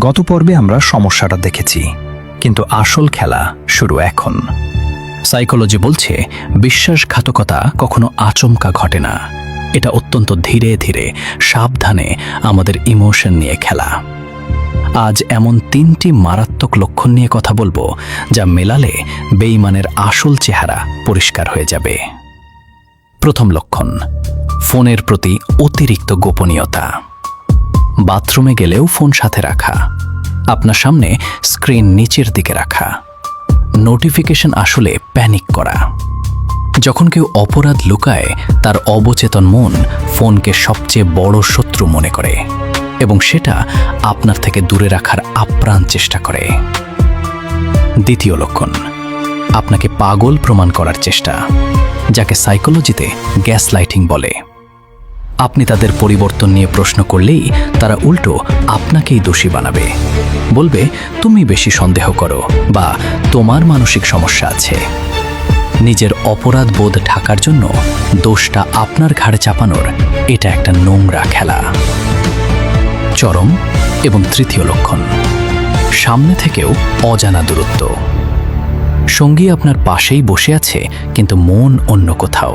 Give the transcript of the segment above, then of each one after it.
গত পর্বে আমরা সমস্যাটা দেখেছি, কিন্তু আসল খেলা শুরু এখন। সাইকোলজি বলছে বিশ্বাসঘাতকতা কখনো আচমকা ঘটে না, এটা অত্যন্ত ধীরে ধীরে সাবধানে আমাদের ইমোশন নিয়ে খেলা। আজ এমন 3টি মারাত্মক লক্ষণ নিয়ে কথা বলবো যা মেলালে বেঈমানের আসল চেহারা পরিষ্কার হয়ে যাবে। প্রথম লক্ষণ, ফোনের প্রতি অতিরিক্ত গোপনীয়তা। বাথরুমে গেলেও ফোন সাথে রাখা, আপনার সামনে স্ক্রিন নিচের দিকে রাখা, নোটিফিকেশন আসলে প্যানিক করা। যখন কেউ অপরাধ লুকায়, তার অবচেতন মন ফোনকে সবচেয়ে বড় শত্রু মনে করে এবং সেটা আপনার থেকে দূরে রাখার আপ্রাণ চেষ্টা করে। দ্বিতীয় লক্ষণ, আপনাকে পাগল প্রমাণ করার চেষ্টা, যাকে সাইকোলজিতে গ্যাসলাইটিং বলে। আপনি তাদের পরিবর্তন নিয়ে প্রশ্ন করলেই তারা উল্টো আপনাকেই দোষী বানাবে, বলবে তুমি বেশি সন্দেহ করো বা তোমার মানসিক সমস্যা আছে। নিজের অপরাধ বোধ ঢাকার জন্য দোষটা আপনার ঘাড়ে চাপানোর এটা একটা নোংরা খেলা। চরম এবং তৃতীয় লক্ষণ, সামনে থেকেও অজানা দূরত্ব। সঙ্গী আপনার পাশেই বসে আছে, কিন্তু মন অন্য কোথাও।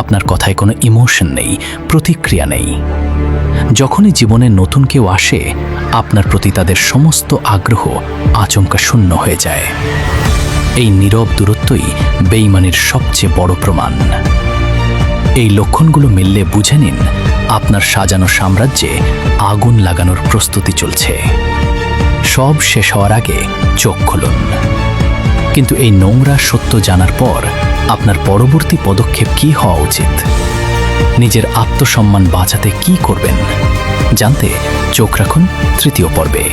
আপনার কথায় কোনো ইমোশন নেই, প্রতিক্রিয়া নেই। যখনই জীবনে নতুন কেউ আসে, আপনার প্রতি তাদের সমস্ত আগ্রহ আচমকা শূন্য হয়ে যায়। এই নীরব দূরত্বই বেঈমানির সবচেয়ে বড় প্রমাণ। এই লক্ষণগুলো মিললে বুঝে নিন আপনার সাজানো সাম্রাজ্যে আগুন লাগানোর প্রস্তুতি চলছে। সব শেষ হওয়ার আগে চোখ খুলুন। কিন্তু এই নোংরা সত্য জানার পর আপনার পরবর্তী পদক্ষেপ কি হওয়া উচিত? নিজের আত্মসম্মান বাঁচাতে কি করবেন জানতে চোখ রাখুন তৃতীয় পর্বে।